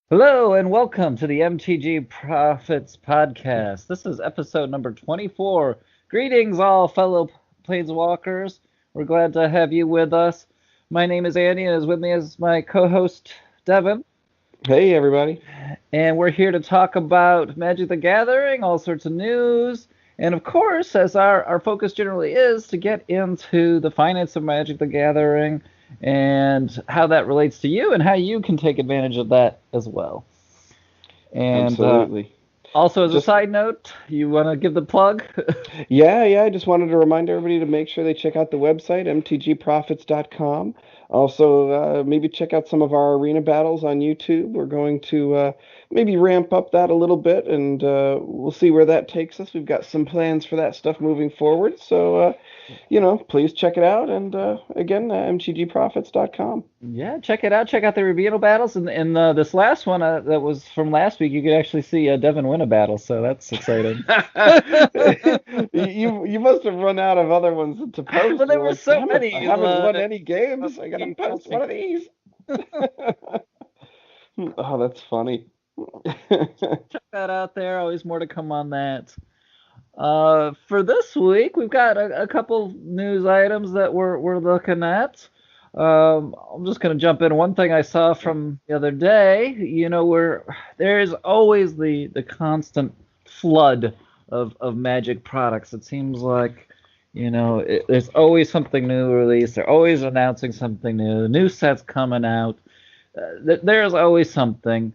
Hello and welcome to the MTG-Profits podcast. This is episode number 24. Greetings, all fellow planeswalkers. We're glad to have you with us. My name is Andy, and with me is my co-host Devin. Hey, everybody. And we're here to talk about Magic the Gathering, all sorts of news, and of course, as our focus generally is, to get into the finance of Magic the Gathering and how that relates to you and how you can take advantage of that as well. And Absolutely. also, as a Just side note, you want to give the plug? yeah. I just wanted to remind everybody to make sure they check out the website, mtgprofits.com. Also, maybe check out some of our arena battles on YouTube. We're going to maybe ramp up that a little bit, and we'll see where that takes us. We've got some plans for that stuff moving forward. So, please check it out. And again, mtgprofits.com. Yeah, check it out. Check out the Reveal battles. And this last one that was from last week, you could actually see Devin win a battle, so that's exciting. You must have run out of other ones to post. Well, there You're were like, so damn it, I many. haven't won any games. I gotta post one Something. of these. Oh, that's funny. Check that out there. Always more to come on that. For this week, we've got a couple news items that we're looking at. I'm just going to jump in. One thing I saw from the other day, where there's always the constant flood of Magic products. It seems like, there's always something new released. They're always announcing something new sets coming out. There's always something.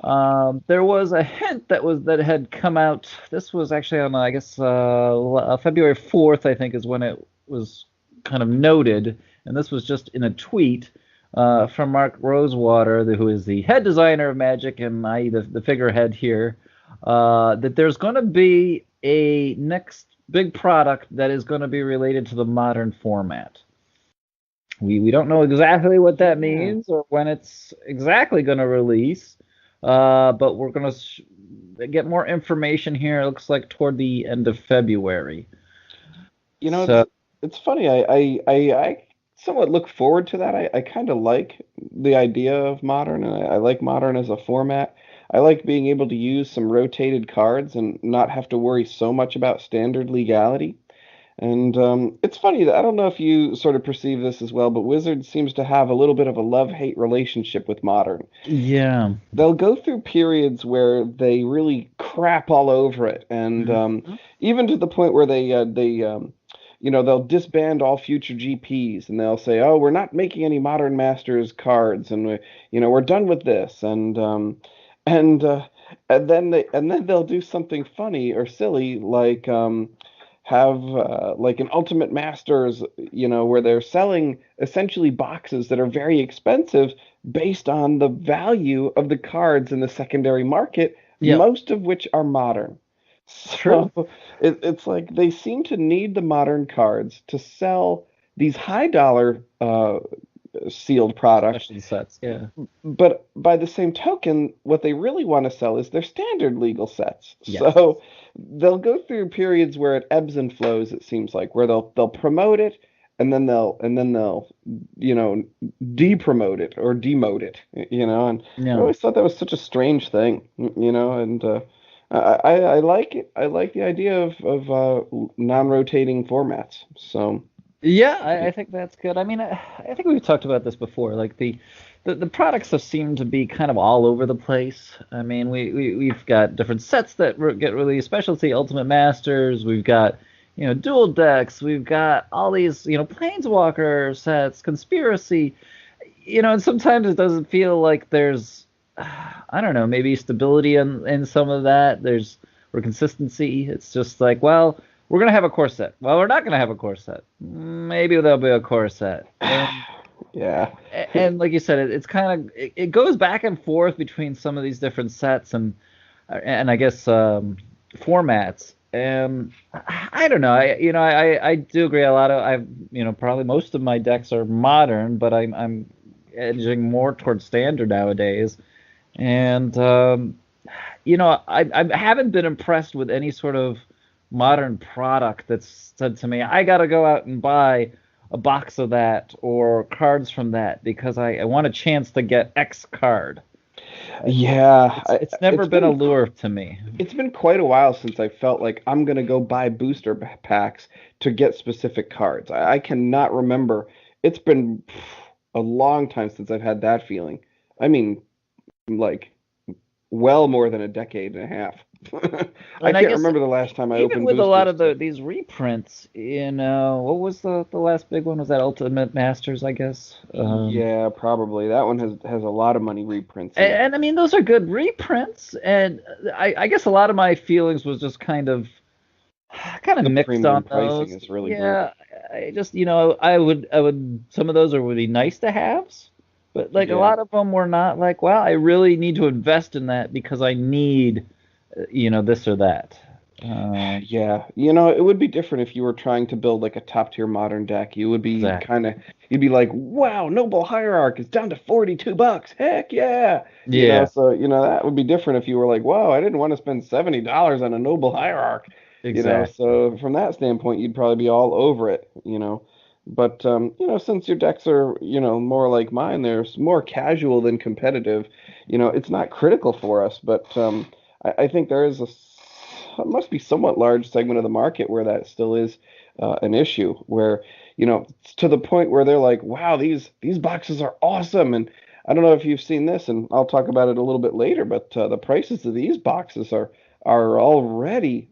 There was a hint that had come out. This was actually on, I guess, February 4th, I think, is when it was kind of noted, and this was just in a tweet from Mark Rosewater, who is the head designer of Magic and I, the figurehead here, that there's going to be a next big product that is going to be related to the modern format. We don't know exactly what that Yeah. means or when it's exactly going to release, but we're going to get more information here. It looks like toward the end of February. You know, So it's funny. I somewhat look forward to that. I kind of like the idea of modern, and I like modern as a format. I like being able to use some rotated cards and not have to worry so much about standard legality. And it's funny that I don't know if you sort of perceive this as well, but Wizards seems to have a little bit of a love-hate relationship with Modern. yeah. They'll go through periods where they really crap all over it, and Mhm. even to the point where they'll disband all future GPs, and they'll say, "Oh, we're not making any Modern Masters cards, and we're done with this," and uh, and then they'll do something funny or silly like have like an Ultimate Masters, where they're selling essentially boxes that are very expensive based on the value of the cards in the secondary market, Yep. most of which are modern. True. So it's like they seem to need the modern cards to sell these high dollar sealed products, Special sets. Yeah. but by the same token, what they really want to sell is their standard legal sets. Yes. So they'll go through periods where it ebbs and flows, it seems like, where they'll promote it and then they'll you know de-promote it or demote it, and I Yeah. always thought that was such a strange thing, and I like it. I like the idea of non-rotating formats. So Yeah, I think that's good. I mean, I think we've talked about this before. Like the products have seemed to be kind of all over the place. I mean, we've got different sets that get released, specialty Ultimate Masters. We've got dual decks. We've got all these Planeswalker sets, conspiracy. And sometimes it doesn't feel like there's I don't know, maybe stability in some of that. There's or consistency. It's just like, well, we're gonna have a core set. Well, we're not gonna have a core set. Maybe there'll be a core set. yeah. And like you said, it's kind of it goes back and forth between some of these different sets and I guess formats. And I don't know. I do agree. A lot of I've probably most of my decks are modern, but I'm edging more towards standard nowadays. And I haven't been impressed with any sort of modern product that's said to me, I got to go out and buy a box of that or cards from that because I want a chance to get X card. Yeah, It's never been a lure to me. it's been quite a while since I felt like I'm gonna go buy booster packs to get specific cards. I cannot remember. It's been a long time since I've had that feeling. I mean, like well more than a decade and a half. I And I can't guess remember the last time I even opened with a lot boosters. of these reprints, what was the last big one? Was that Ultimate Masters, I guess? Yeah, probably. That one has a lot of money reprints in it. And I mean, those are good reprints, and I guess a lot of my feelings was just kind of The mixed premium on pricing those. is really Yeah, brutal. I just I would some of those are really nice to haves, but like a Yeah. lot of them were not like, wow, I really need to invest in that because I need this or that. Um, Yeah, it would be different if you were trying to build like a top tier modern deck. You would be exactly. you'd be like, wow, Noble Hierarch is down to $42. Heck yeah. Yeah, So, that would be different if you were like, whoa, I didn't want to spend $70 on a Noble Hierarch. exactly. So from that standpoint, you'd probably be all over it. But, since your decks are, more like mine, they're more casual than competitive, it's not critical for us, but I think there is must be somewhat large segment of the market where that still is an issue, where it's to the point where they're like, wow, these boxes are awesome. And I don't know if you've seen this, and I'll talk about it a little bit later, but the prices of these boxes are already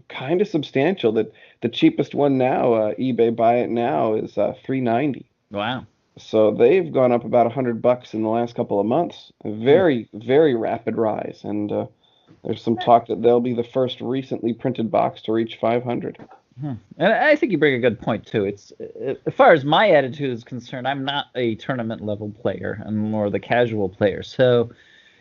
kind of substantial. That the cheapest one now, eBay Buy It Now, is 390. Wow. So they've gone up about $100 in the last couple of months. A Hmm. very, very rapid rise. And there's some talk that they'll be the first recently printed box to reach 500. Hmm. And I think you bring a good point too. It's as far as my attitude is concerned, I'm not a tournament level player. I'm more the casual player. So,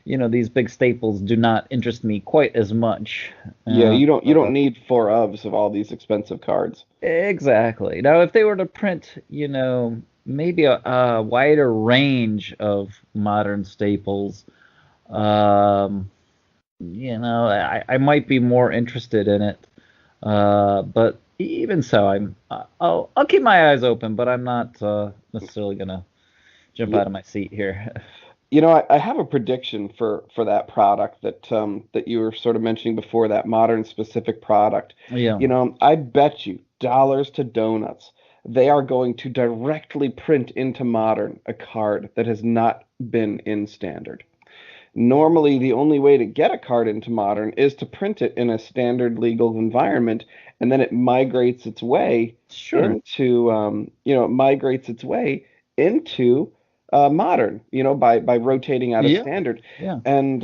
these big staples do not interest me quite as much. Yeah, Uh, you don't need four ofs of all these expensive cards. exactly. Now, if they were to print, maybe a wider range of modern staples, um, I might be more interested in it. But even so, I'll keep my eyes open, but I'm not necessarily gonna jump Yeah, out of my seat here. I have a prediction for that product that you were sort of mentioning before, that modern specific product. Yeah, I bet you dollars to donuts they are going to directly print into modern a card that has not been in standard. Normally, the only way to get a card into modern is to print it in a standard legal environment, and then it migrates its way sure. into, modern, by rotating out of Yeah, standard. yeah, And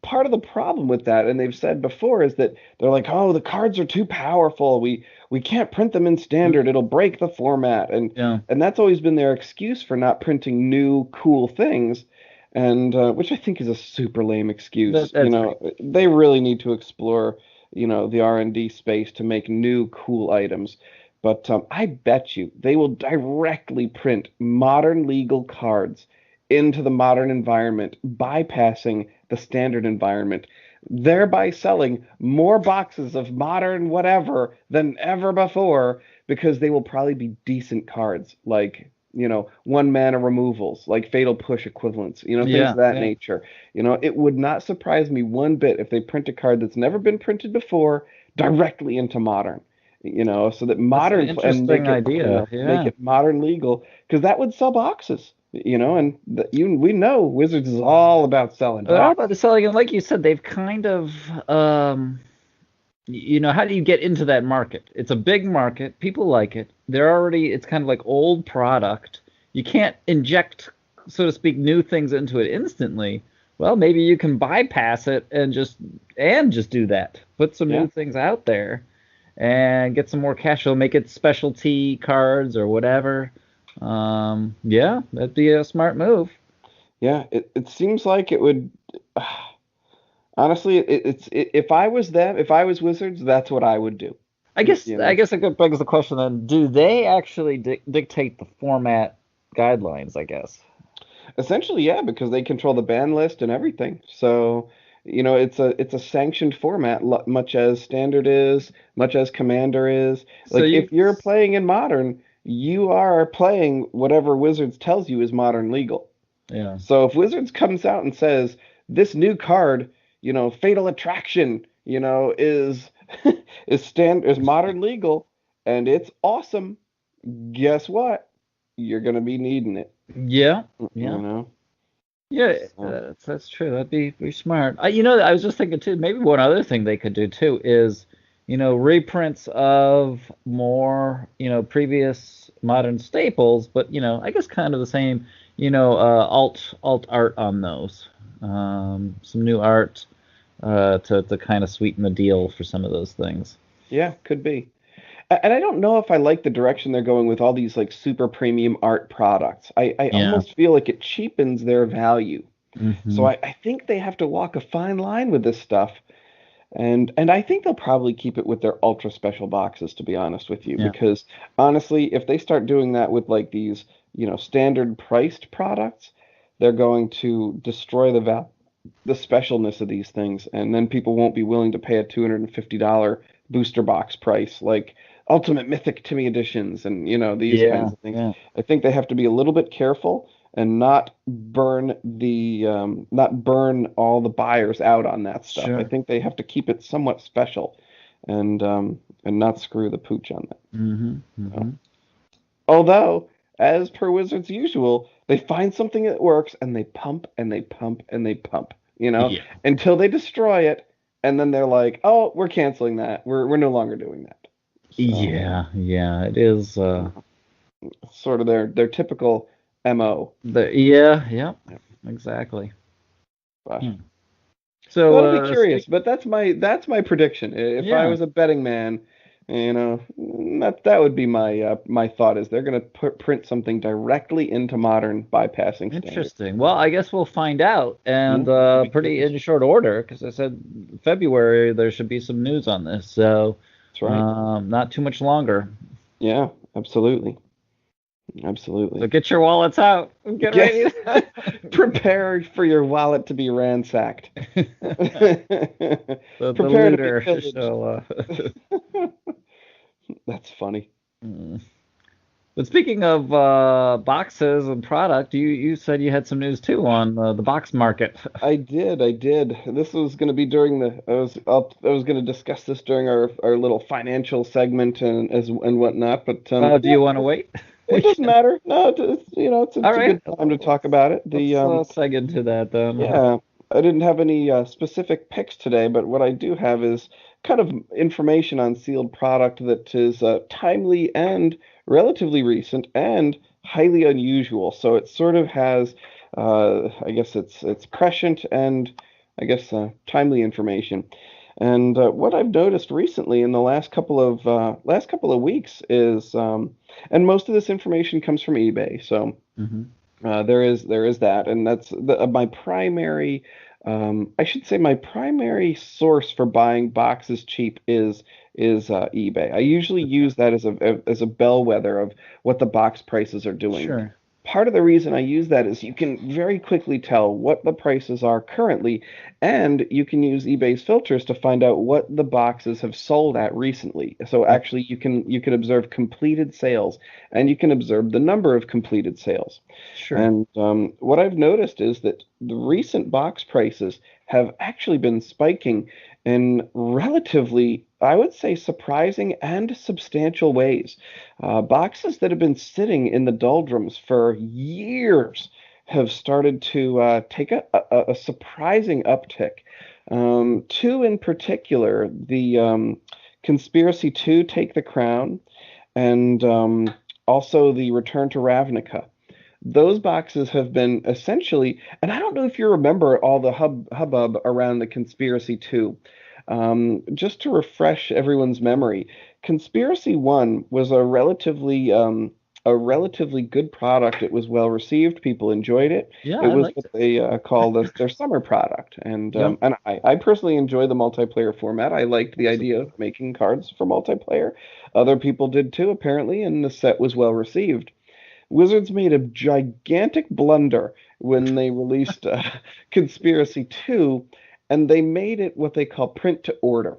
part of the problem with that, and they've said before, is that they're like, oh, the cards are too powerful. We can't print them in standard. It'll break the format. And yeah. and that's always been their excuse for not printing new cool things, and which I think is a super lame excuse. That's pretty. They really need to explore, the R&D space to make new cool items. But I bet you they will directly print modern legal cards into the modern environment, bypassing the standard environment, thereby selling more boxes of modern whatever than ever before, because they will probably be decent cards, like, one mana removals, like fatal push equivalents, things Yeah, of that yeah. nature. It would not surprise me one bit if they print a card that's never been printed before directly into modern. So that That's an and interesting idea. make Yeah. it modern legal, because that would sell boxes. And we know Wizards is all about selling Well, boxes. about the selling, and like you said, they've kind of, how do you get into that market? It's a big market. People like it. It's kind of like old product. You can't inject, so to speak, new things into it instantly. Well, maybe you can bypass it and just do that. Put some Yeah, new things out there and get some more cash. It'll make it specialty cards or whatever. Yeah, that'd be a smart move. yeah. It seems like it would. Honestly, if I was them, if I was Wizards, that's what I would do. I Y- guess You I know, guess it begs the question then: do they actually dictate the format guidelines? I guess. Essentially, yeah, because they control the ban list and everything. So, it's a sanctioned format, much as Standard is, much as Commander is. So Like, you if you're playing in Modern, you are playing whatever Wizards tells you is Modern legal. Yeah. So if Wizards comes out and says this new card, Fatal Attraction, is modern legal and it's awesome, guess what? You're gonna be needing it, Yeah. you Yeah. know. Yeah, So, that's true. That'd be smart. I was just thinking too, maybe one other thing they could do too is, reprints of more, previous modern staples, but I guess kind of the same, alt art on those. Some new art to kind of sweeten the deal for some of those things. yeah, could be. And I don't know if I like the direction they're going with all these like super premium art products. I Yeah. almost feel like it cheapens their value. So Hmm. I think they have to walk a fine line with this stuff. And I think they'll probably keep it with their ultra special boxes, to be honest with you, Yeah. because honestly, if they start doing that with like these, standard priced products, they're going to destroy the specialness of these things, and then people won't be willing to pay a $250 booster box price like Ultimate Mythic Timmy editions and these Yeah. kinds of things. Yeah. I think they have to be a little bit careful and not burn all the buyers out on that stuff. I Sure. think they have to keep it somewhat special and not screw the pooch on that. Hmm. So, Hmm. although, as per Wizards usual, they find something that works and they pump and they pump and they pump, Yeah. until they destroy it, and then they're like, "Oh, we're canceling that. We're no longer doing that." So, Yeah. Yeah. It is. sort of their typical MO. Yeah. Yeah. Exactly. But Hmm. So, that'll be curious. But that's my prediction. If I yeah, was a betting man, that would be my thought is they're gonna print something directly into modern, bypassing standard. interesting. Well, I guess we'll find out, Yeah, and I'll be pretty curious. in short order, because I said February there should be some news on this. So, That's right. not too much longer. Yeah, absolutely. So Absolutely. get your wallets out and get Get ready. prepare for your wallet to be ransacked. The Prepare to be looter pillaged. shall. That's funny. Hmm. But speaking of boxes and product, you said you had some news too on the box market. I did. This was going to be during I was going to discuss this during our little financial segment and whatnot, but Do you want to wait? it doesn't matter. No, All it's a right, good time to talk about it. let's seg into that then. Yeah, I didn't have any specific picks today, but what I do have is kind of information on sealed product that is timely and relatively recent and highly unusual. So it sort of has, I guess it's prescient and I guess timely information. And what I've noticed recently in the last couple of weeks is, and most of this information comes from eBay. So. Hmm. There is that, and that's my primary. I should say my primary source for buying boxes cheap is eBay. I usually use that as a bellwether of what the box prices are doing. Sure. Part of the reason I use that is you can very quickly tell what the prices are currently, and you can use eBay's filters to find out what the boxes have sold at recently. So Yeah. actually, you can observe completed sales, and you can observe the number of completed sales. Sure. And what I've noticed is that the recent box prices have actually been spiking in relatively, I would say, surprising and substantial ways. Boxes that have been sitting in the doldrums for years have started to take a surprising uptick. Two in particular, the Conspiracy 2 Take the Crown, and also the Return to Ravnica. Those boxes have been essentially, and I don't know if you remember all the hubbub around the Conspiracy 2. Just to refresh everyone's memory, Conspiracy 1 was a relatively good product. It was well received. People enjoyed it. Yeah, It I was liked what it. they called their summer product, and Yep. um, and I personally enjoy the multiplayer format. I liked the idea Absolutely. of making cards for multiplayer. Other people did too, apparently, and the set was well received. Wizards made a gigantic blunder when they released Conspiracy 2, and they made it what they call print to order.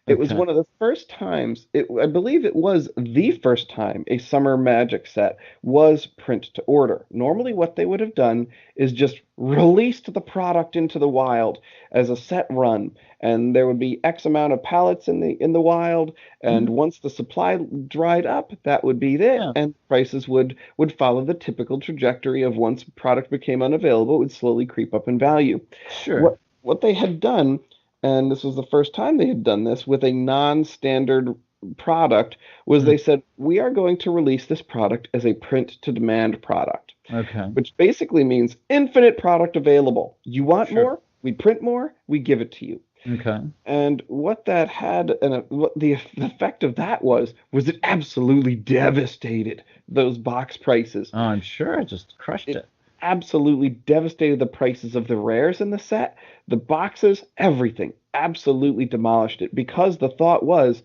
It was Okay. one of the first times, I believe it was the first time a Summer Magic set was print to order. Normally, what they would have done is just released the product into the wild as a set run, and there would be X amount of pallets in the wild, and Mhm. once the supply dried up, that would be it, Yeah. and prices would follow the typical trajectory of once product became unavailable, it would slowly creep up in value. Sure. What they had done, and this was the first time they had done this with a non-standard product, was Mm. they said, we are going to release this product as a print to demand product, Okay. which basically means infinite product available. You want Sure. more? We print more, we give it to you. Okay. And what that had, and what the effect of that was it absolutely devastated those box prices. Oh, I'm sure I just crushed It it. absolutely devastated the prices of the rares in the set, the boxes, everything. Absolutely demolished it because the thought was,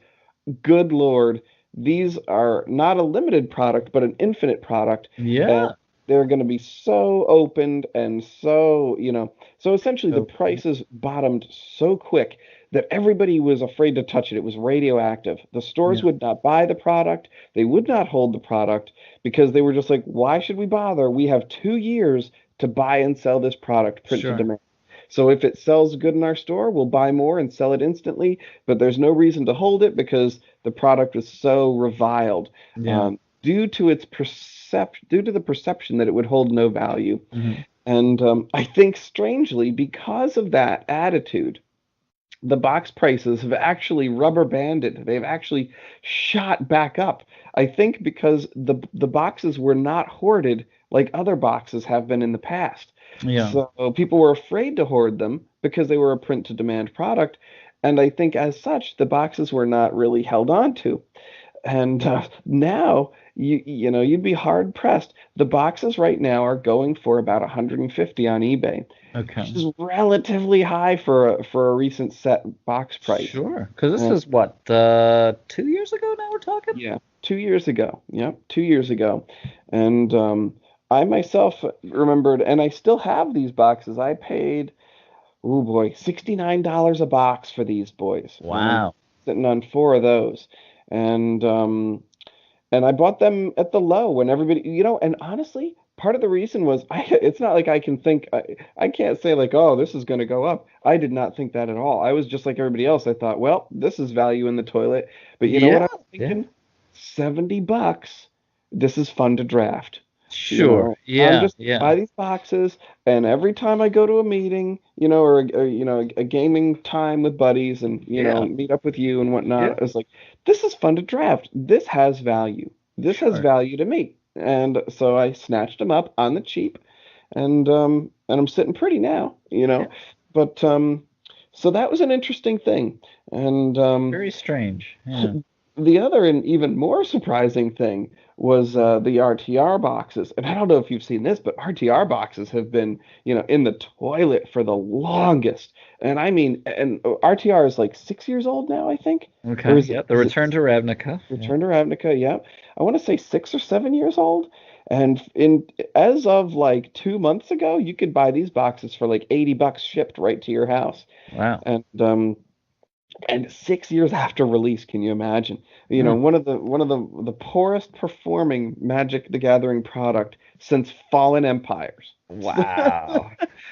good Lord, these are not a limited product, but an infinite product, and Yeah. they're going to be so opened and so, so essentially the So, prices bottomed so quick that everybody was afraid to touch it. It was radioactive. The stores yeah. would not buy the product. They would not hold the product because they were just like, why should we bother? We have 2 years to buy and sell this product, print to Sure. demand. So if it sells good in our store, we'll buy more and sell it instantly. But there's no reason to hold it because the product was so reviled Yeah. due to the perception that it would hold no value. Hmm. And I think strangely, because of that attitude, the box prices have actually rubber banded. They've actually shot back up. I think because the boxes were not hoarded like other boxes have been in the past. Yeah. So people were afraid to hoard them because they were a print to demand product. And I think as such, the boxes were not really held on to. And now you'd be hard pressed. The boxes right now are going for about 150 on eBay, which Okay. is relatively high for a recent set box price. Sure. Because this And is what, 2 years ago now we're talking? yeah, 2 years ago. Yep, 2 years ago. And I myself remembered, and I still have these boxes. I paid, oh boy, $69 a box for these boys, and I'm Wow. sitting on four of those. And I bought them at the low when everybody, and honestly, part of the reason was it's not like I can think, I can't say like, oh, this is going to go up. I did not think that at all. I was just like everybody else. I thought, well, this is value in the toilet. But you know what Yeah. I was Yeah. thinking? $70. This is fun to draft. Sure. I'm Yeah. just Yeah. buy these boxes, and every time I go to a meeting, a gaming time with buddies, and Yeah. meet up with you and whatnot, Yeah. I was like, this is fun to draft. This has value. This has Sure. value to me. And so I snatched them up on the cheap, and I'm sitting pretty now. Yeah. But so that was an interesting thing. And Very strange. Yeah. the other and even more surprising thing was the RTR boxes. And I don't know if you've seen this, but RTR boxes have been, in the toilet for the longest. And I mean, and RTR is like 6 years old now, I think. Or Okay. is it Yeah. The is it Return to Ravnica. Yeah. Return to Ravnica? Yeah. I want to say 6 or 7 years old. And as of like 2 months ago, you could buy these boxes for like $80 shipped right to your house. Wow. And 6 years after release, can you imagine? Huh. One of the poorest performing Magic the Gathering product since Fallen Empires. Wow.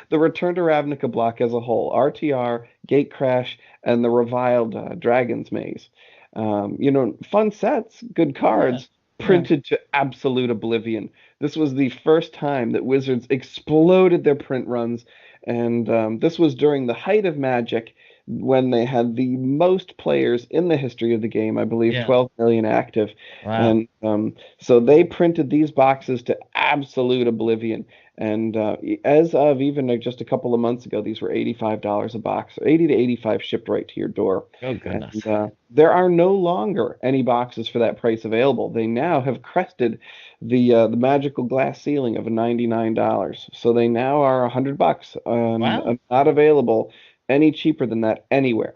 The Return to Ravnica block as a whole, RTR, Gatecrash, and the reviled Dragon's Maze. Fun sets, good Yeah. cards, Yeah. printed to absolute oblivion. This was the first time that Wizards exploded their print runs, and this was during the height of Magic when they had the most players in the history of the game, I believe Yeah. 12 million active. Wow. And so they printed these boxes to absolute oblivion. And as of even just a couple of months ago, these were $85 a box, 80 to 85 shipped right to your door. Oh goodness. And there are no longer any boxes for that price available. They now have crested the magical glass ceiling of $99. So they now are $100 Wow. and not available any cheaper than that anywhere.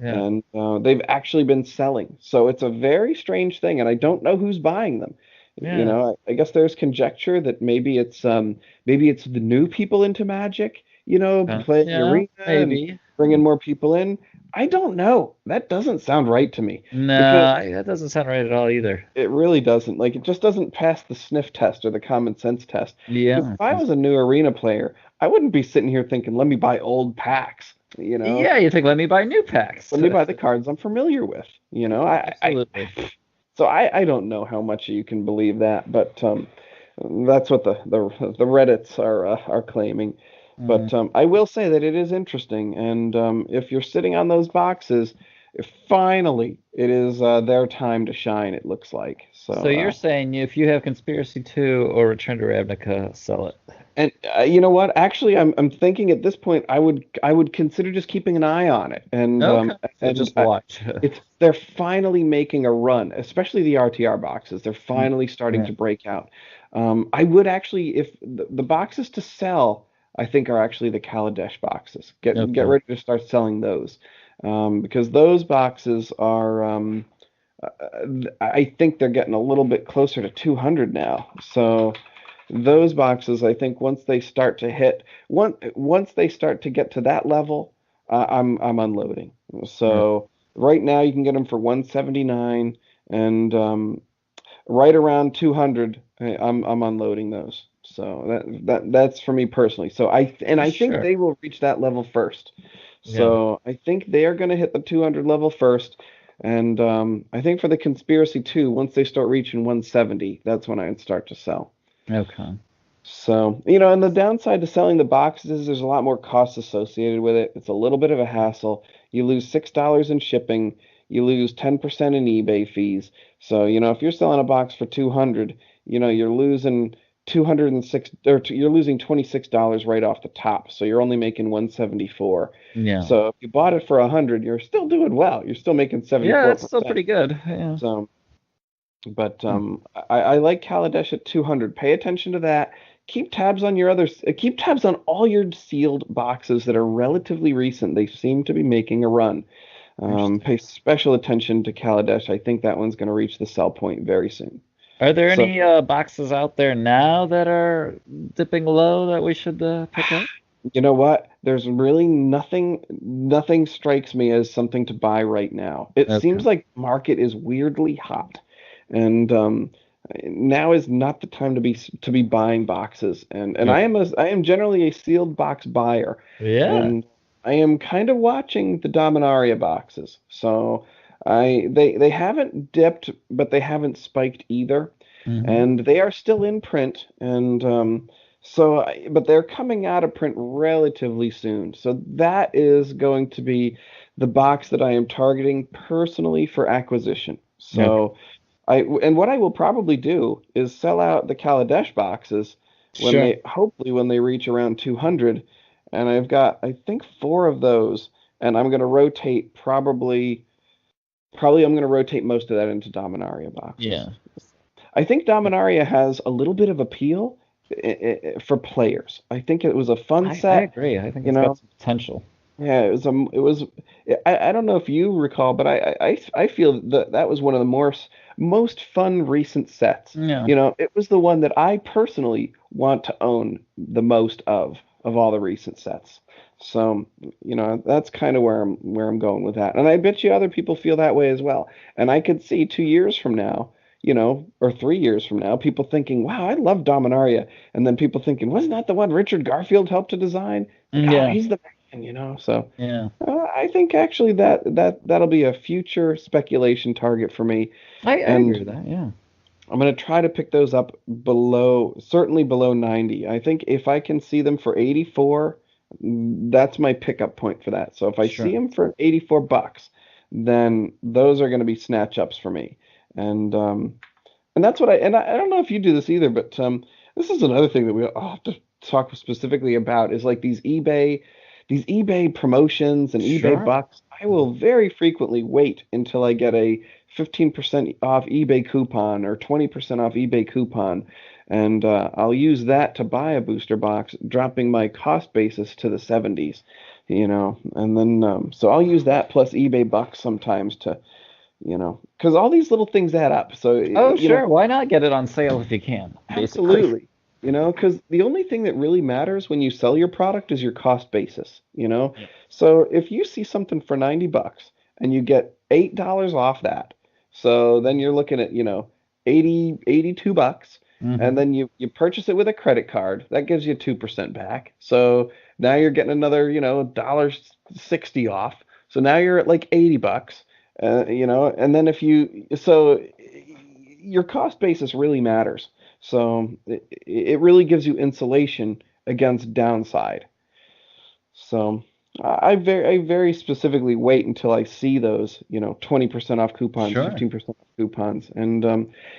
Yeah. And they've actually been selling. So it's a very strange thing, and I don't know who's buying them. Yeah. I guess there's conjecture that maybe it's the new people into Magic, playing Yeah. Arena and Maybe. bringing more people in. I don't know. That doesn't sound right to me because No, that doesn't sound right at all either. it really doesn't. Like, it just doesn't pass the sniff test or the common sense test. Because Yeah. if I was a new arena player, I wouldn't be sitting here thinking, let me buy old packs. You know, Yeah, you think, let me buy new packs. let me buy the cards I'm familiar with. You know, Absolutely. so I don't know how much you can believe that, but that's what the Reddits are claiming. Mm. But I will say that it is interesting, and if you're sitting on those boxes, finally it is their time to shine. It looks like so. So you're saying if you have Conspiracy 2 or Return to Ravnica, sell it. And you know what? Actually, I'm thinking at this point I would consider just keeping an eye on it, and Okay. So just watch. they're finally making a run, especially the RTR boxes. They're finally starting Yeah. to break out. I would actually, if the boxes to sell, I think are actually the Kaladesh boxes. Get Okay. ready to start selling those, because those boxes are. I think they're getting a little bit closer to 200 now. So those boxes, I think once they start to hit, once they start to get to that level, I'm unloading. Yeah. So right now you can get them for 179, and right around 200, I'm unloading those. So that's for me personally. So I think Sure. they will reach that level first. Yeah. So I think they are going to hit the 200 level first. And I think for the Conspiracy 2, once they start reaching 170, that's when I'd start to sell. Okay. So, and the downside to selling the boxes is there's a lot more costs associated with it. It's a little bit of a hassle. You lose $6 in shipping, you lose 10% in eBay fees. So, if you're selling a box for 200, you're losing 206 or you're losing $26 right off the top. So you're only making 174. Yeah. So if you bought it for 100, you're still doing well. You're still making Yeah, that's still 74%. pretty good. Yeah. So but Hmm. I like Kaladesh at 200. Pay attention to that. Keep tabs on your others. Keep tabs on all your sealed boxes that are relatively recent. They seem to be making a run. Interesting. Pay special attention to Kaladesh. I think that one's going to reach the sell point very soon. Are there So, any boxes out there now that are dipping low that we should pick up? you know what? There's really nothing strikes me as something to buy right now. It Okay. seems like market is weirdly hot, and now is not the time to be buying boxes. And Okay. I am generally a sealed box buyer, Yeah. and I am kind of watching the Dominaria boxes. So they haven't dipped, but they haven't spiked either, Hmm. and they are still in print, and but they're coming out of print relatively soon. So that is going to be the box that I am targeting personally for acquisition. Okay. So and what I will probably do is sell out the Kaladesh boxes Sure. hopefully when they reach around 200, and I've got I think four of those, and I'm going to rotate probably I'm going to rotate most of that into Dominaria boxes. Yeah. I think Dominaria has a little bit of appeal for players. I think it was a fun I set, agree. I think you it's got know. some potential. Yeah, I don't know if you recall, but I feel that that was one of the most fun recent sets. Yeah. It was the one that I personally want to own the most of all the recent sets. So, that's kind of where I'm going with that. And I bet you other people feel that way as well. And I could see 2 years from now, or 3 years from now, people thinking, "Wow, I love Dominaria," and then people thinking, "Wasn't that the one Richard Garfield helped to design?" Like, oh, Yeah. he's the man. So Yeah. I think actually that'll be a future speculation target for me, I agree and with that. Yeah. I'm gonna try to pick those up certainly below 90. I think if I can see them for 84, that's my pickup point for that. So if I see Sure. them for 84 bucks, then those are gonna be snatch ups for me, and that's what I don't know if you do this either, but this is another thing that I'll have to talk specifically about is like these eBay promotions and eBay Sure. bucks. I will very frequently wait until I get a 15% off eBay coupon or 20% off eBay coupon, and I'll use that to buy a booster box, dropping my cost basis to the 70s, and then so I'll use that plus eBay bucks sometimes to because all these little things add up. So, Oh, sure. Why not get it on sale if you can, basically? absolutely. You know, because the only thing that really matters when you sell your product is your cost basis, you know? Yeah. So if you see something for $90 and you get $8 off that, so then you're looking at, 82 bucks, and Hmm. then you purchase it with a credit card, that gives you 2% back. So now you're getting another, $1.60 off. So now you're at like $80, and then so your cost basis really matters. So it really gives you insulation against downside. So I very specifically wait until I see those, 20% off coupons, Sure. 15% off coupons. And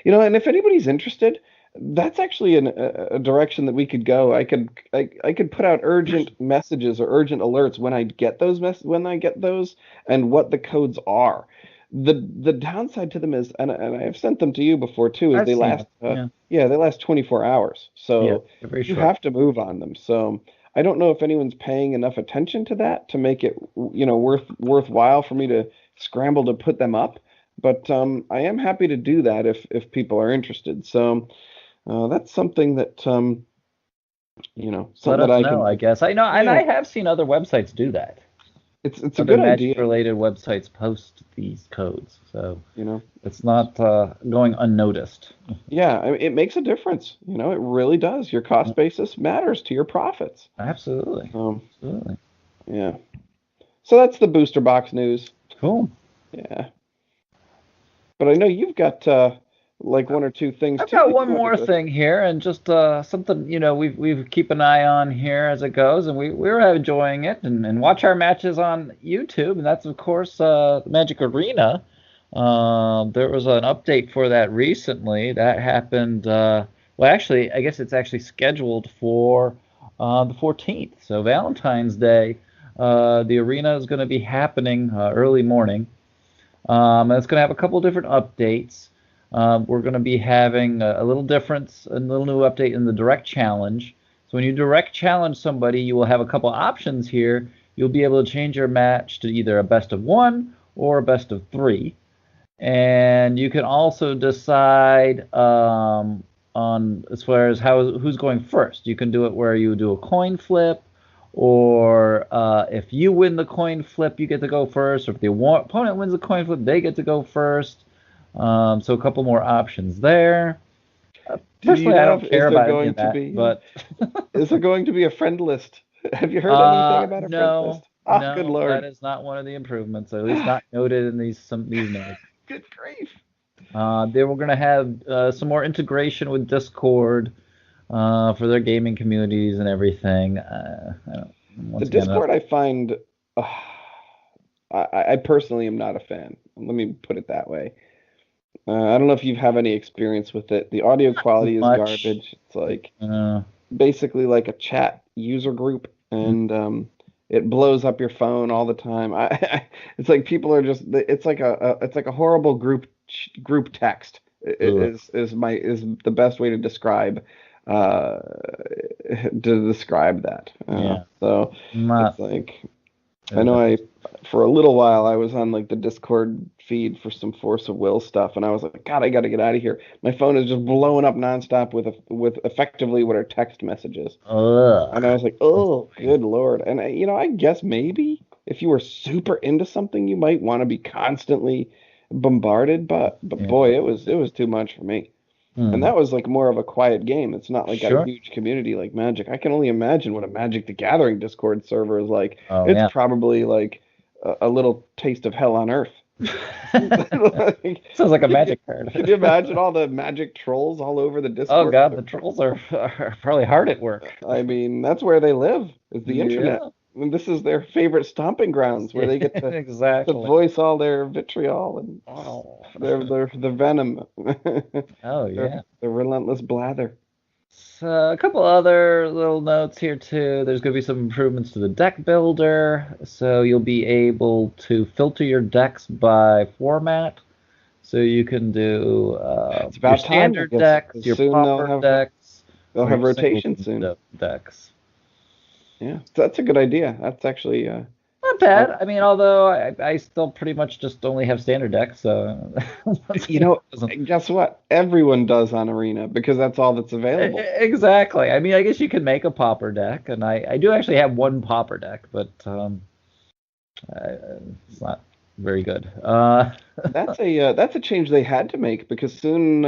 if anybody's interested, that's actually a direction that we could go. I could put out urgent messages or urgent alerts when I get those and what the codes are. The downside to them is, and I've sent them to you before too, is I've they seen last it. Yeah. yeah, they last 24 hours. Yeah. So They're very you short. have to move on them. So I don't know if anyone's paying enough attention to that to make it, worthwhile for me to scramble to put them up. But I am happy to do that if people are interested. So that's something that Let something that us I know, can. I guess. I know, and Yeah, I have seen other websites do that. it's a Other good idea. Magic-related websites post these codes, so You know, it's not going unnoticed. yeah, I mean, it makes a difference. It really does. Your cost basis matters to your profits. Absolutely. Um, Absolutely. yeah. So that's the booster box news. Cool. Yeah. But I know you've got like one or two things I've too got that one you wanted more to. thing here, and just something we keep an eye on here as it goes, and we're enjoying it, and watch our matches on YouTube, and that's of course Magic Arena. There was an update for that recently. That happened. Well, actually, I guess it's actually scheduled for the 14th, so Valentine's Day. The arena is going to be happening early morning. And it's going to have a couple different updates. We're going to be having a little difference, a little new update in the direct challenge. So when you direct challenge somebody, you will have a couple options here. You'll be able to change your match to either a best of one or a best of three. And you can also decide on as far as who's going first. You can do it where you do a coin flip, or if you win the coin flip, you get to go first. Or if the opponent wins the coin flip, they get to go first. So a couple more options there. Do you Personally, I know don't if is care there about any going of to that, be but is there going to be a friend list? Have you heard anything about a friend no, list? Ah, good no, that Lord. is not one of the improvements. At least not noted in these notes. Good grief. They were going to have some more integration with Discord for their gaming communities and everything. The Once again, Discord I find I personally am not a fan. Let me put it that way. I don't know if you have any experience with it. The audio quality is much. garbage. It's like Uh, basically like a chat user group, and it blows up your phone all the time. It's like people are just. It's like a horrible group text. ugh, Is the best way uh, to describe that. yeah, So it's not. like I Uh, know for a little while I was on like the Discord feed for some Force of Will stuff, and I was like, God, I got to get out of here. My phone is just blowing up nonstop with effectively what are text messages, and I ugh. was like, oh, good Lord. And I guess maybe if you were super into something, you might want to be constantly bombarded, but Yeah. boy, it was too much for me. And Hmm. that was like more of a quiet game. It's not like got a Sure. huge community like Magic. I can only imagine what a Magic the Gathering Discord server is like. Oh It's yeah. probably like a little taste of hell on earth. Like, Sounds like a can you magic card. can you imagine all the Magic trolls all over the Oh Discord? God, the trolls are probably hard at work. I mean, that's where they live, is the internet. Yeah. And this is their favorite stomping grounds where Yeah, they get to exactly. voice all their vitriol and Oh. their venom, Oh their yeah. their relentless blather. So a couple other little notes here too. There's going to be some improvements to the deck builder, so you'll be able to filter your decks by format. So you can do It's your about time, I standard guess. decks, 'Cause your soon pauper decks, they'll or have your single rotation soon. decks. Yeah, so that's a good idea. That's actually Not Um, bad. I mean, although I still pretty much just only have standard decks, so you know, doesn't guess what? Everyone does on Arena because that's all that's available. exactly. I mean, I guess you could make a pauper deck, and I do actually have one pauper deck, but I, it's not very good. That's a change they had to make because soon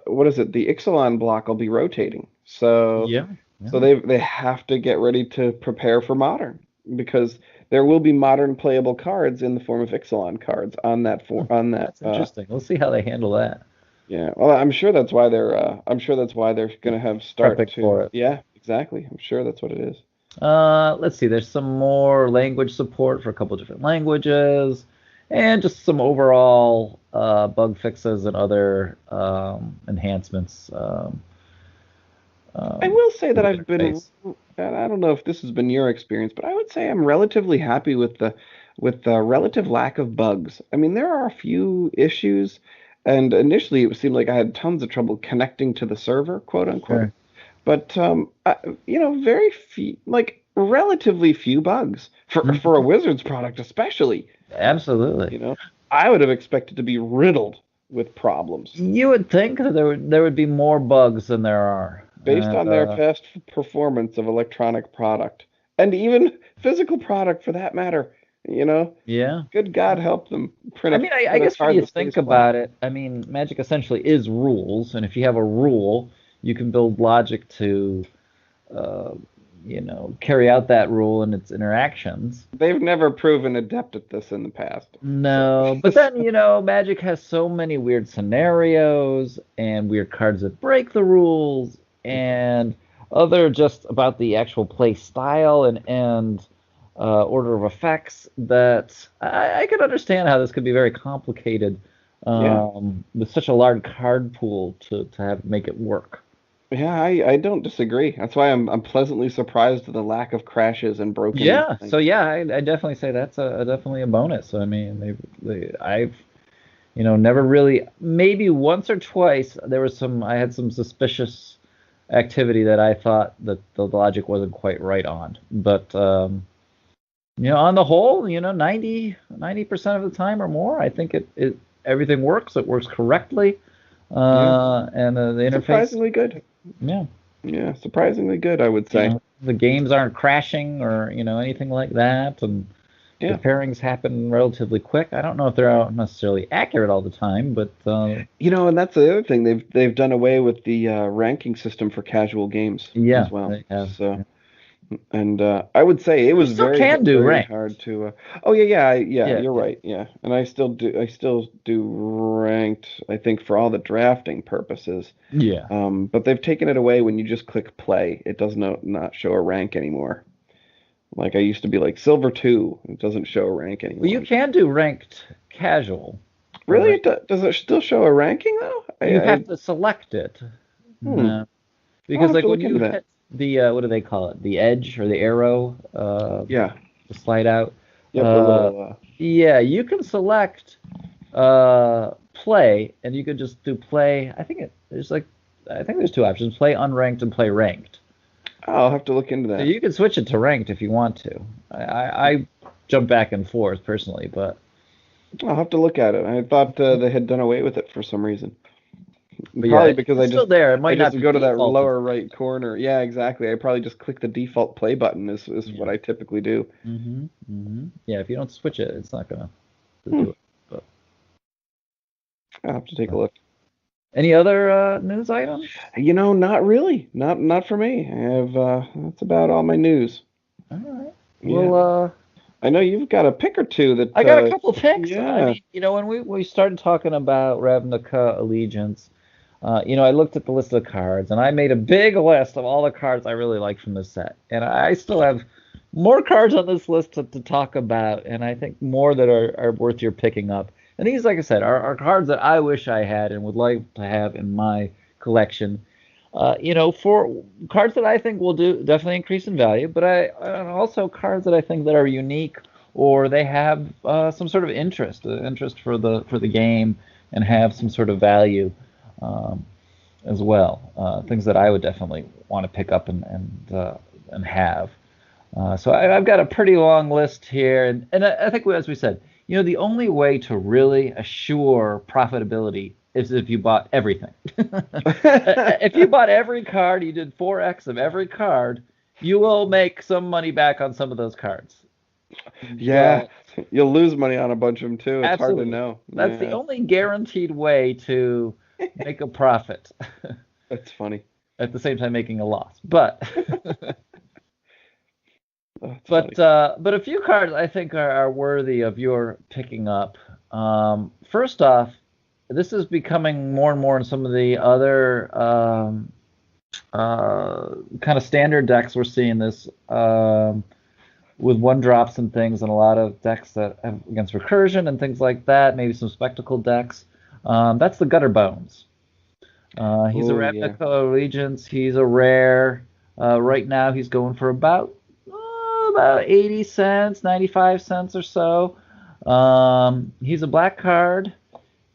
what is it? The Ixalan block will be rotating. So Yeah, so yeah, they have to get ready to prepare for modern because there will be modern playable cards in the form of Ixalan cards on that Hmm, for on that that's interesting. We'll see how they handle that. yeah. Well, I'm sure that's why they're gonna have start Prepping to for it. yeah, exactly. I'm sure that's what it is. Let's see. There's some more language support for a couple different languages, and just some overall bug fixes and other enhancements I will say to that the I've been, interface. and I don't know if this has been your experience, but I would say I'm relatively happy with the relative lack of bugs. I mean, there are a few issues, and initially it seemed like I had tons of trouble connecting to the server, quote unquote. Sure. But very few, like relatively few bugs for a Mhm. Wizards product, especially. Absolutely. You know, I would have expected to be riddled with problems. You would think that there would be more bugs than there are, Based and on their past performance of electronic product and even physical product for that matter. You know, yeah. good God help them I mean, I print a guess when card you that stays think flat. about it, I mean, Magic essentially is rules, and if you have a rule, you can build logic to uh, carry out that rule and its interactions. They've never proven adept at this in the past. So No, but then, Magic has so many weird scenarios and weird cards that break the rules and other just about the actual play style and order of effects that I could understand how this could be very complicated yeah. with such a large card pool to have make it work. Yeah, I don't disagree. That's why I'm pleasantly surprised at the lack of crashes and broken Yeah, so things. yeah, I definitely say that's definitely a bonus. So, I mean, I've never really, maybe once or twice there was I had some suspicious activity that I thought that the logic wasn't quite right on. But on the whole, 90% of the time or more, I think it everything works. It works correctly, Yeah. and the interface, Surprisingly good. yeah, Yeah, surprisingly good, I would say. the games aren't crashing or anything like that, and the Yeah. pairings happen relatively quick. I don't know if they're necessarily accurate all the time, but And that's the other thing. They've done away with the ranking system for casual games as yeah, well. they have. So, Yeah. and I would say it You was still very, can do very ranked. hard to. Oh yeah, yeah, Yeah, you're yeah, right. Yeah, and I still do ranked. I think for all the drafting purposes. yeah. But they've taken it away when you just click play. It does not show a rank anymore. Like I used to be like silver 2. It doesn't show a rank Well, you anymore. can do ranked casual or Really? ranked. Does it still show a ranking though? You have to select it. Hmm. No, I'll because have like to when look you into that. hit the what do they call it? The edge or the arrow, Yeah. the slide out. Yep. The Uh, little. yeah, you can select play, and you could just do play. I think there's two options: play unranked and play ranked. I'll have to look into So that. you can switch it to ranked if you want to. I jump back and forth personally, but I'll have to look at it. I thought they had done away with it for some reason. yeah, Probably because it's still there. It I might just not be go to that defaulted. lower right corner. Yeah, exactly. I probably just click the default play button is Yeah. what I typically do. Yeah, if you don't switch it, it's not gonna Hmm. do it. But I'll have to take a look. any other news items? Not really. Not for me. I have that's about all my news. All right. Yeah. Well, I know you've got a pick or two that I got a couple picks. I yeah. mean, when we started talking about Ravnica Allegiance, I looked at the list of cards and I made a big list of all the cards I really like from this set. And I still have more cards on this list to talk about, and I think more that are worth your picking up. And these, like I said, are cards that I wish I had and would like to have in my collection. For cards that I think will do definitely increase in value, but and also cards that I think that are unique or they have some sort of interest for the game and have some sort of value um, as well. Things that I would definitely want to pick up and have. So I've got a pretty long list here, and I think, as we said, the only way to really assure profitability is if you bought everything. If you bought every card, you did 4x of every card, you will make some money back on some of those cards. Yeah, But you'll lose money on a bunch of them too. It's hard to absolutely, know. that's the Yeah, only guaranteed way to make a profit that's funny. at the same time making a loss. But That's But funny. uh, but a few cards I think are worthy of your picking up. First off, this is becoming more and more in some of the other kind of standard decks. We're seeing this with one drops and things, and a lot of decks that have against recursion and things like that. Maybe some spectacle decks. That's the Gutter Bones. He's a Oh yeah. Ravnica Allegiance. He's a rare. Right now, he's going for about 80 cents, 95 cents or so. He's a black card,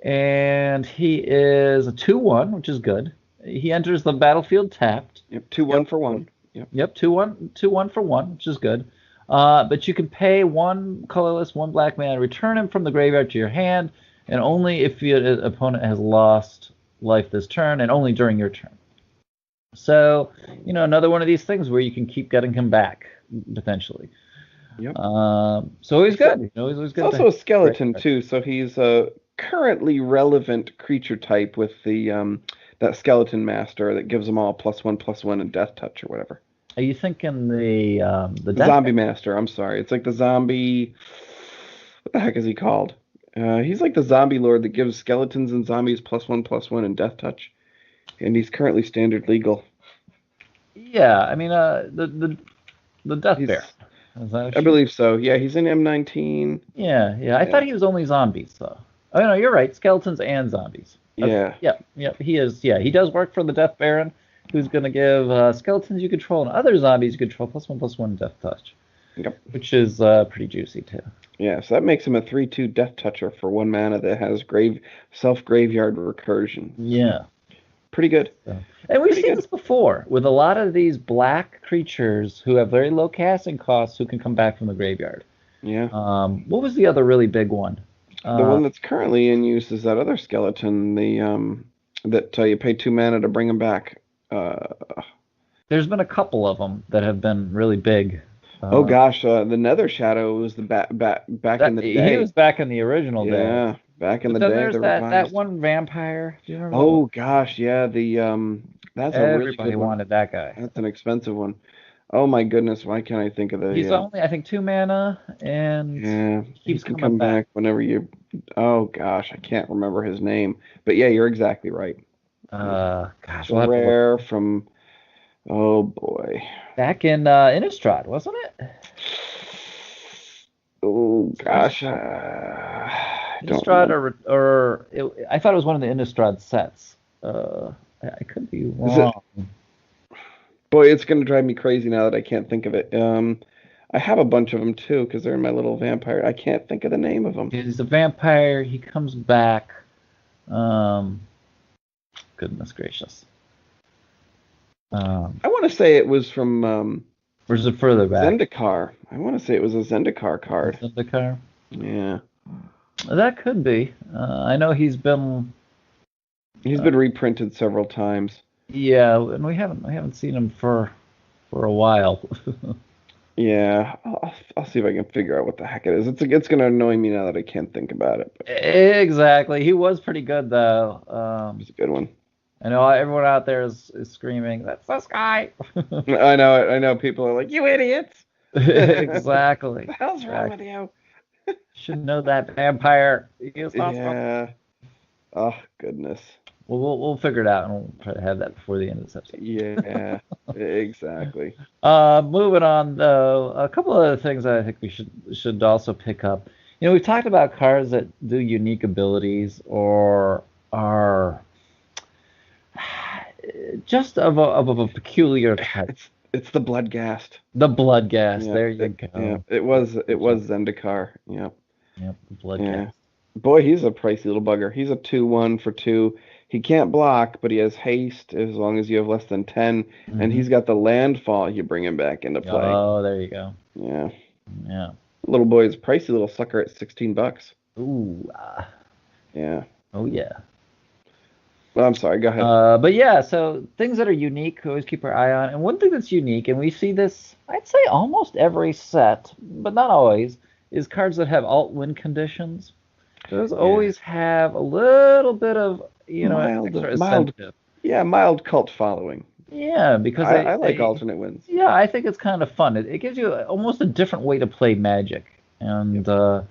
and he is a 2/1, which is good. He enters the battlefield tapped. Yep. Two Yep. one for one. Yep. Yep, 2/1, 2/1 for one, which is good. But you can pay one colorless, one black mana, return him from the graveyard to your hand, and only if your opponent has lost life this turn, and only during your turn. So, another one of these things where you can keep getting him back potentially. Yep. So he's He's, a- good. He's he's good also a great skeleton card. too, so he's a currently relevant creature type with the that skeleton master that gives them all +1/+1 and death touch or whatever. Are you thinking the The death? zombie master. I'm sorry. It's like the zombie. What the heck is he called? He's like the zombie lord that gives skeletons and zombies +1/+1 and death touch, and he's currently standard legal. Yeah, I mean the death bear. He's, Is that I what you? believe so. Yeah, he's in M19. Yeah, yeah. I Yeah, thought he was only zombies though. Oh no, you're right. Skeletons and zombies. Okay. yeah, Yep, yep. He is. Yeah, he does work for the Death Baron, who's going to give skeletons you control and other zombies you control +1/+1 death touch, yep, which is pretty juicy too. yeah. So that makes him a 3/2 death toucher for 1 mana that has grave self graveyard recursion. Yeah. Pretty good. So, and we've Pretty seen good. this before with a lot of these black creatures who have very low casting costs who can come back from the graveyard. Yeah. What was the other really big one? The Uh, one that's currently in use is that other skeleton, the that you pay 2 mana to bring him back. Uh, there's been a couple of them that have been really big. oh Uh, gosh, the Nether Shadow was the back in that the he day. was back in the original day, Yeah, back in but the then day, there's the that revised. one vampire. Do you remember that one? Oh gosh, yeah, the that's a really Everybody good one. wanted that guy. That's an expensive one. Oh my goodness, why can't I think of He's the only, I think, 2 mana, and yeah, he he keeps can coming come back. back whenever you oh gosh, I can't remember his name. But yeah, you're exactly right. Gosh, The we'll have to look. rare from oh boy. Back in Innistrad, wasn't it? Oh gosh, Innistrad, I don't Innistrad, remember. I thought it was one of the Innistrad sets. I could be Is it? wrong. Boy, it's gonna drive me crazy now that I can't think of it. I have a bunch of them too because they're in my little vampire. I can't think of the name of them. He's a vampire. He comes back. Um, Goodness gracious. Um, I want to say it was from or is it further back? Zendikar. I want to say it was a Zendikar card. Zendikar? Yeah, That could be. I know he's been. he's Uh, been reprinted several times. yeah, and we haven't seen him for a while. Yeah, I'll see if I can figure out what the heck it is. It's gonna annoy me now that I can't think about it, but Exactly. He was pretty good though. it's a good one. I know everyone out there is screaming, "That's this guy!" I know it. I know people are like, you idiots. Exactly. The hell's wrong with Exactly. you? Should know that vampire. He is awesome. Yeah. Oh goodness. Well, we'll figure it out, and we'll try to have that before the end of this episode. Yeah. Exactly. Moving on though, a couple of other things that I think we should also pick up. We've talked about cards that do unique abilities or are just of a peculiar type. It's the Bloodgast. The Bloodghast. Yeah. There you Yeah. go. It was Zendikar. Yeah. Yep, the Yeah. Bloodghast. Boy, he's a pricey little bugger. He's a 2/1 for 2. he can't block, but he has haste as long as you have less than 10, and Hmm. he's got the landfall. You bring him back into play. Oh, there you go. Yeah, Yeah. little boy is a pricey little sucker at $16. Ooh. Yeah. Oh yeah. Well, I'm sorry. Go ahead. But yeah, so things that are unique, we always keep our eye on. And one thing that's unique, and we see this, I'd say almost every set, but not always, is cards that have alt win conditions. Those Yeah. always have a little bit of, extra Mild. incentive. Yeah, mild cult following. Yeah, because I like alternate wins. yeah, I think it's kind of fun. It gives you almost a different way to play Magic. Yep. And,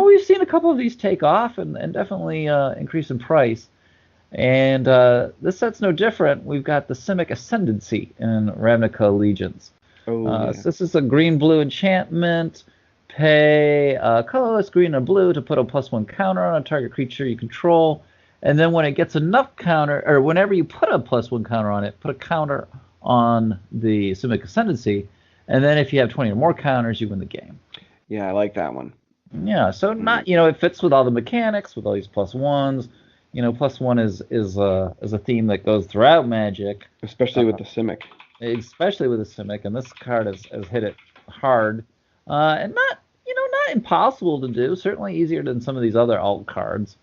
we've seen a couple of these take off and definitely increase in price. And this set's no different. We've got the Simic Ascendancy in Ravnica Allegiance. Oh yeah. So this is a green-blue enchantment. Pay colorless green and blue to put a +1 counter on a target creature you control. And then when it gets enough counter, or whenever you put a +1 counter on it, put a counter on the Simic Ascendancy. And then if you have 20 or more counters, you win the game. Yeah, I like that one. Yeah, so Mm. not, it fits with all the mechanics, with all these +1s. +1 is a theme that goes throughout Magic, Especially with uh, the Simic. especially with the Simic, and this card has hit it hard, and not impossible to do. Certainly easier than some of these other alt cards.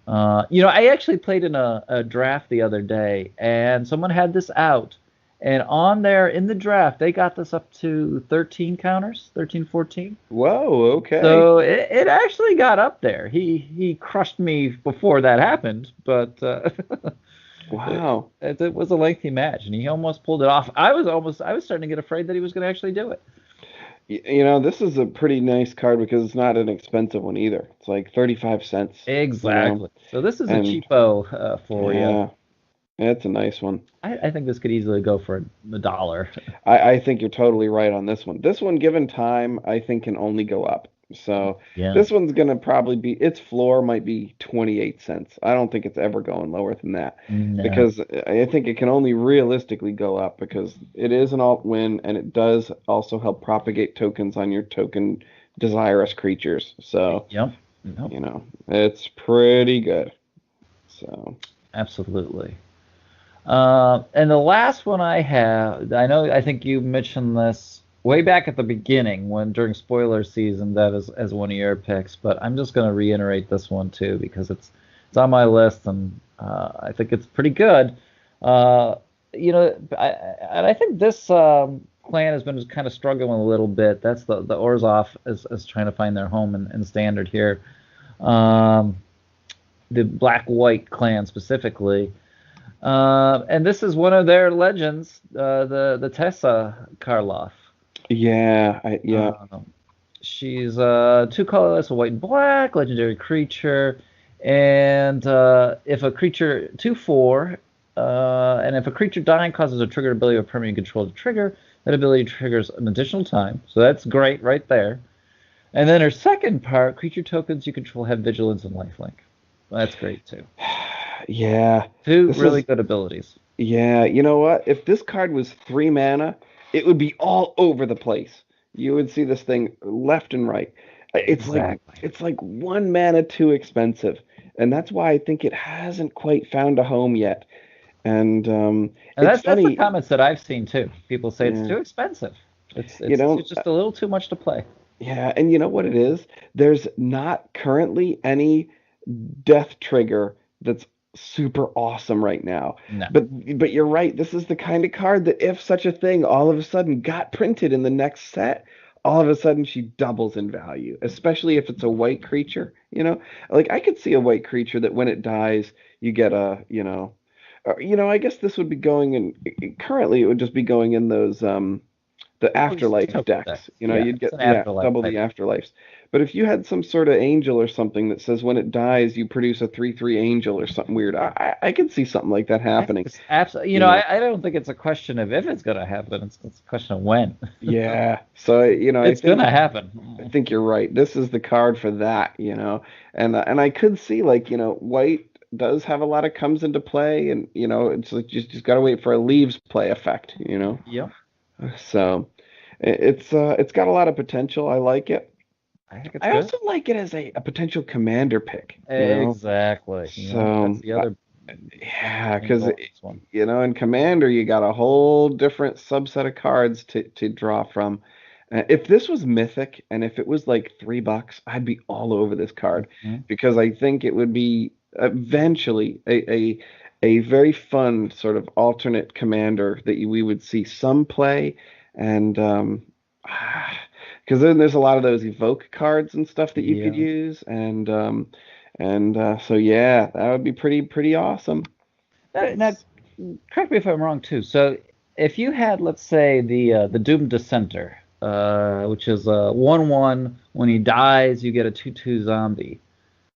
I actually played in a draft the other day, and someone had this out, and on there in the draft, they got this up to 13 counters, 13, 14. Whoa, okay. So it actually got up there. He crushed me before that happened, but Wow. it was a lengthy match, and he almost pulled it off. I was starting to get afraid that he was going to actually do it. This is a pretty nice card because it's not an expensive one either. It's like 35 cents. Exactly. So this is a And cheapo for you. yeah, it's a nice one. I think this could easily go for a dollar. I think you're totally right on this one. This one, given time, I think can only go up. So Yeah. this one's gonna probably be its floor might be 28 cents. I don't think it's ever going lower than that No. because I think it can only realistically go up because it is an alt win and it does also help propagate tokens on your token desirous creatures. So, Yep. Nope. it's pretty good. So, Absolutely. And the last one I have, I think you mentioned this way back at the beginning when during spoiler season that is as one of your picks, but I'm just going to reiterate this one too because it's on my list and I think it's pretty good. And I think this clan has been kind of struggling a little bit. That's the Orzhov is trying to find their home in standard here. Um, the Black White clan specifically. And this is one of their legends, the Tessa Karloff. yeah. She's two colorless, a white and black, legendary creature. And if a creature 2/4, and if a creature dying causes a triggered ability of a permanent you control to trigger, that ability triggers an additional time. So that's great right there. And then her second part, creature tokens you control have vigilance and lifelink. That's great too. Yeah. Two This really is good abilities. Yeah, you know what? If this card was 3 mana, it would be all over the place. You would see this thing left and right. It's like Exactly. it's like 1 mana too expensive, and that's why I think it hasn't quite found a home yet. And And it's that's the funny, comments that I've seen too. People say it's yeah, too expensive. It's you it's know, it's just a little too much to play. yeah, and you know what it is? There's not currently any death trigger that's super awesome right now. No. But you're right. This is the kind of card that if such a thing all of a sudden got printed in the next set, all of a sudden she doubles in value, especially if it's a white creature. Like I could see a white creature that when it dies, you get I guess this would be going in currently it would just be going in those the Oh, it's afterlife token deck. decks. Yeah, You'd it's get, an yeah, afterlife double the type. afterlives. But if you had some sort of angel or something that says when it dies, you produce a 3/3 angel or something weird, I could see something like that I think happening. it's absolutely. You know, I don't think it's a question of if it's gonna happen. It's a question of when. yeah. So, It's gonna happen. I think you're right. This is the card for that. And I could see like, white does have a lot of comes into play and it's like just got to wait for a leaves play effect. Yep. So, it's got a lot of potential. I like it. I think it's I good. also like it as a potential commander pick. Exactly. That's So the other. Yeah, because angle on this one. in Commander you got a whole different subset of cards to draw from. If this was Mythic and if it was like $3, I'd be all over this card Mhm. because I think it would be eventually a very fun sort of alternate Commander that we would see some play, and because then there's a lot of those evoke cards and stuff that you could Yeah. use, and so yeah, that would be pretty awesome. Now, correct me if I'm wrong too. So, if you had, let's say, the Doomed Dissenter, which is a 1/1, when he dies, you get a 2/2 zombie.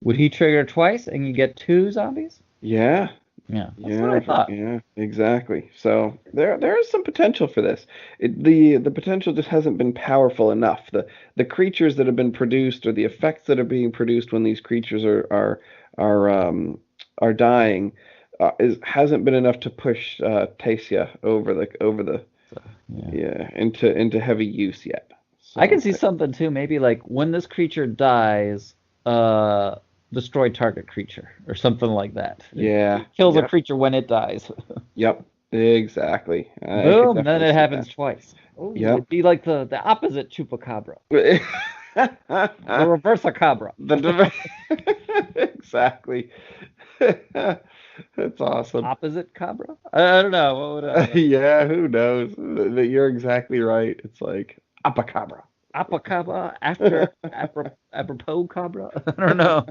Would he trigger twice and you get two zombies? Yeah, Yeah, that's what I yeah, thought. yeah, exactly. So there is some potential for this. The potential just hasn't been powerful enough. The creatures that have been produced or the effects that are being produced when these creatures are dying hasn't been enough to push Tasia over the So, yeah. yeah into heavy use yet. I can So see something too, maybe like when this creature dies, uh, destroy target creature or something like that. yeah, It kills a yep, creature when it dies. yep, exactly. I could Boom, then definitely it see happens that. twice. Oh, Yep. it'd be like the opposite chupacabra, the reversecabra. The exactly. That's awesome. Opposite cabra? I don't know. What would Yeah, who knows? You're exactly right. It's like apacabra. apacabra after apropos cabra? I don't know.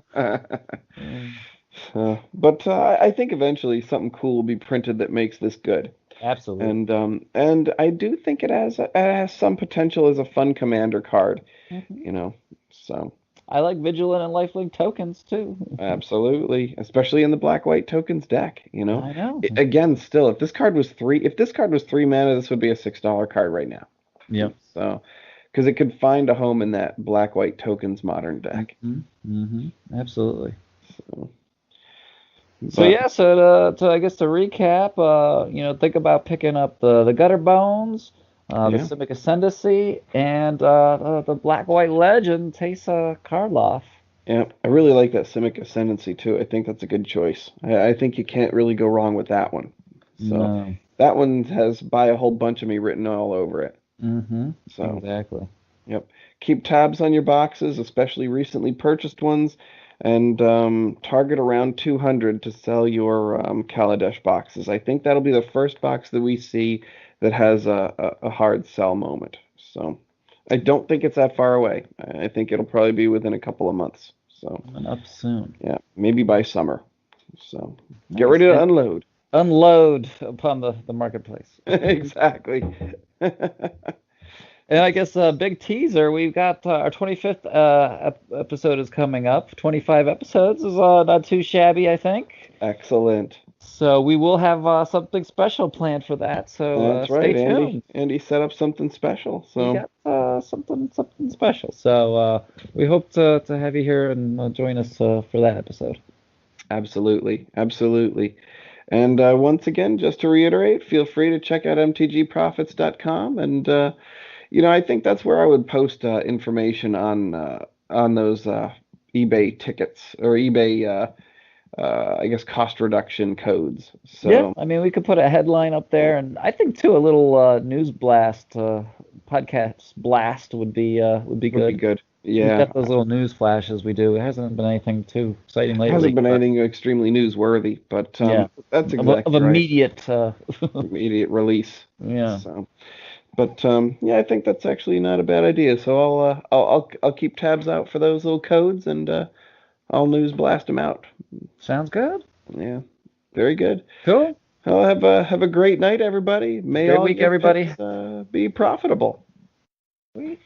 Mm, But I think eventually something cool will be printed that makes this good. absolutely. And I do think it has some potential as a fun commander card, Mhm. you know. So I like vigilant and lifelink tokens too. absolutely, especially in the black white tokens deck. I know. Again, still, if this card was 3 mana, this would be a $6 card right now. Yep. So, because it could find a home in that black white tokens modern deck. Absolutely. So, So but yeah, so I guess to recap, think about picking up the Gutter Bones, the yeah, Simic Ascendancy, and the Black White Legend, Teysa Karloff. yeah, I really like that Simic Ascendancy too. I think that's a good choice. I think you can't really go wrong with that one. So No. that one has "buy a whole bunch of me" written all over it. So. Exactly. Yep. Keep tabs on your boxes, especially recently purchased ones, and target around 200 to sell your Kaladesh boxes. I think that'll be the first box that we see that has a hard sell moment. So I don't think it's that far away. I think it'll probably be within a couple of months. So Coming up soon. yeah, maybe by summer. So get Nice. ready to And unload. unload upon the marketplace. Exactly. And I guess a big teaser, we've got our 25th episode is coming up. 25 episodes is not too shabby, I think. Excellent. So we will have something special planned for that. So That's stay right, Andy. tuned. Andy set up something special. We So got something special. So we hope to have you here and join us for that episode. absolutely, absolutely. And once again, just to reiterate, feel free to check out mtgprofits.com. And I think that's where I would post information on those eBay tickets or eBay, I guess, cost reduction codes. Yeah, So I mean we could put a headline up there, and I think too a little news blast, podcast blast would be would be good. good. We've Yeah, got those little news flashes we do. It hasn't been anything too exciting hasn't lately, been but anything extremely newsworthy, but yeah, that's of exactly right. immediate. Immediate release. Yeah, So. But yeah, I think that's actually not a bad idea. So I'll keep tabs out for those little codes, and I'll news blast them out. sounds good. Yeah, very good. Cool. Well, have a great night, everybody. May Great all week, your everybody. picks be profitable. Sweet.